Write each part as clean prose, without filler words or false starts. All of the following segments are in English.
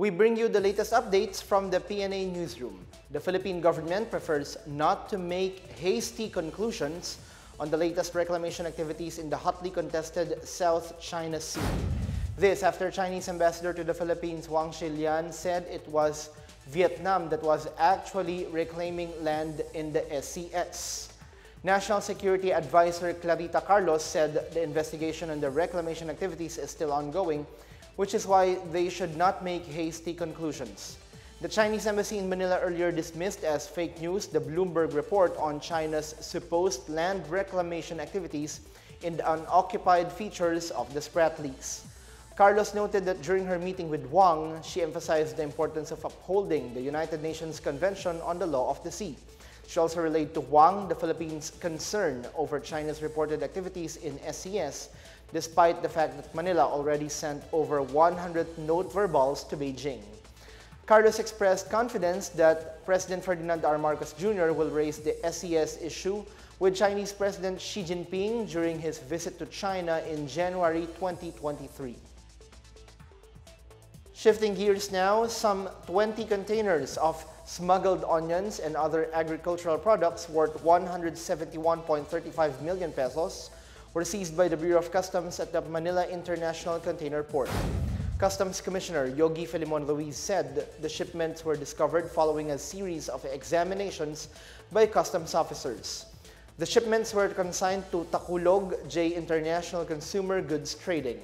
We bring you the latest updates from the Pna Newsroom. The Philippine government prefers not to make hasty conclusions on the latest reclamation activities in the hotly contested South China Sea. This after Chinese ambassador to the Philippines Wang Shilian said it was Vietnam that was actually reclaiming land in the SCS. National Security Advisor Clarita Carlos said the investigation on the reclamation activities is still ongoing, which is why they should not make hasty conclusions. The Chinese embassy in Manila earlier dismissed as fake news the Bloomberg report on China's supposed land reclamation activities in the unoccupied features of the Spratlys. Carlos noted that during her meeting with Wang, she emphasized the importance of upholding the United Nations Convention on the Law of the Sea. She also relayed to Wang the Philippines' concern over China's reported activities in SCS, despite the fact that Manila already sent over 100 note verbals to Beijing. Carlos expressed confidence that President Ferdinand R. Marcos Jr. will raise the SCS issue with Chinese President Xi Jinping during his visit to China in January 2023. Shifting gears now, some 20 containers of smuggled onions and other agricultural products worth 171.35 million pesos were seized by the Bureau of Customs at the Manila International Container Port. Customs Commissioner Yogi Filimon Luis said the shipments were discovered following a series of examinations by customs officers. The shipments were consigned to Takulog J International Consumer Goods Trading.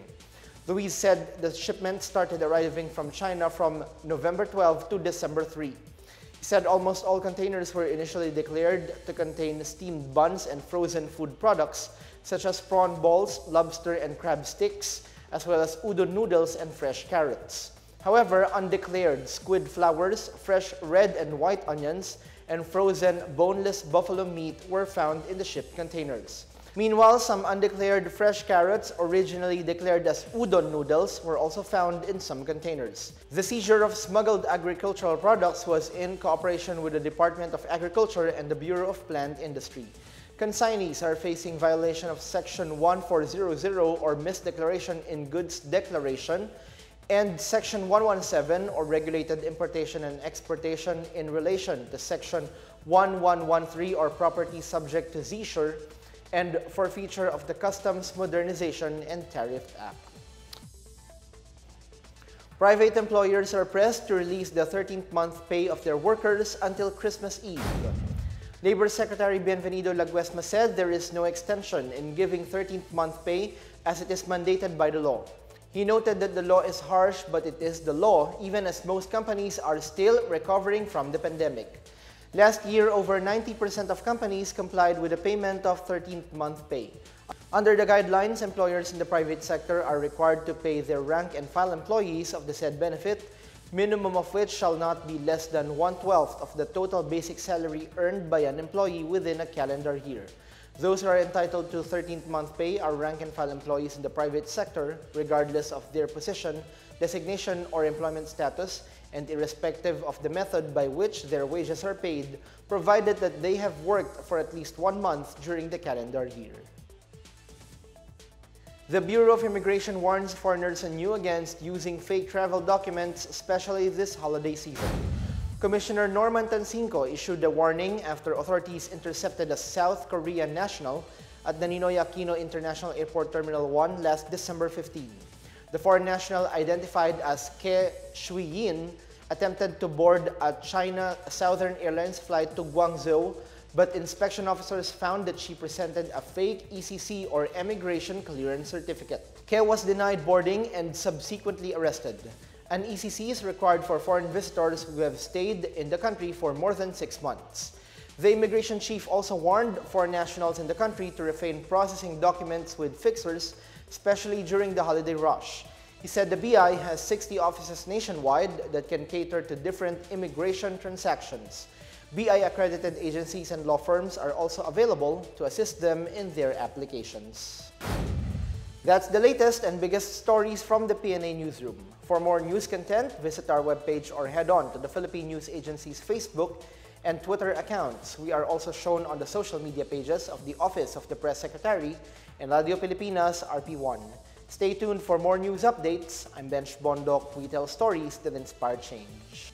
Luis said the shipment started arriving from China from November 12 to December 3. He said almost all containers were initially declared to contain steamed buns and frozen food products such as prawn balls, lobster and crab sticks, as well as udon noodles and fresh carrots. However, undeclared squid flowers, fresh red and white onions, and frozen boneless buffalo meat were found in the shipped containers. Meanwhile, some undeclared fresh carrots, originally declared as udon noodles, were also found in some containers. The seizure of smuggled agricultural products was in cooperation with the Department of Agriculture and the Bureau of Plant Industry. Consignees are facing violation of Section 1400 or misdeclaration in goods declaration and Section 117 or regulated importation and exportation in relation to Section 1113 or property subject to seizure and forfeiture of the Customs Modernization and Tariff Act. Private employers are pressed to release the 13th month pay of their workers until Christmas Eve. Labor Secretary Bienvenido Laguesma said there is no extension in giving 13th month pay as it is mandated by the law. He noted that the law is harsh, but it is the law, even as most companies are still recovering from the pandemic. Last year, over 90% of companies complied with the payment of 13th month pay. Under the guidelines, employers in the private sector are required to pay their rank and file employees of the said benefit, minimum of which shall not be less than 1/12 of the total basic salary earned by an employee within a calendar year. Those who are entitled to 13th month pay are rank and file employees in the private sector, regardless of their position, designation, or employment status, and irrespective of the method by which their wages are paid, provided that they have worked for at least 1 month during the calendar year. The Bureau of Immigration warns foreigners anew against using fake travel documents, especially this holiday season. Commissioner Norman Tancinco issued a warning after authorities intercepted a South Korean national at the Ninoy Aquino International Airport Terminal 1 last December 15. The foreign national, identified as Ke Shuiyin, attempted to board a China Southern Airlines flight to Guangzhou, but inspection officers found that she presented a fake ECC or Immigration Clearance Certificate. Ke was denied boarding and subsequently arrested. An ECC is required for foreign visitors who have stayed in the country for more than 6 months. The immigration chief also warned foreign nationals in the country to refrain processing documents with fixers, especially during the holiday rush. He said the BI has 60 offices nationwide that can cater to different immigration transactions. BI-accredited agencies and law firms are also available to assist them in their applications. That's the latest and biggest stories from the Pna Newsroom. For more news content, visit our webpage or head on to the Philippine News Agency's Facebook and Twitter accounts. We are also shown on the social media pages of the Office of the Press Secretary and Radio Pilipinas RP1. Stay tuned for more news updates. I'm Bench Bondok. We tell stories that inspire change.